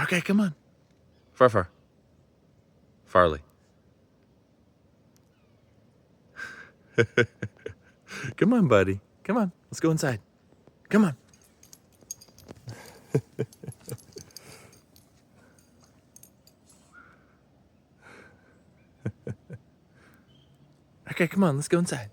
Okay, come on. Far. Farley. Come on, buddy. Come on. Let's go inside. Come on. Okay, come on. Let's go inside.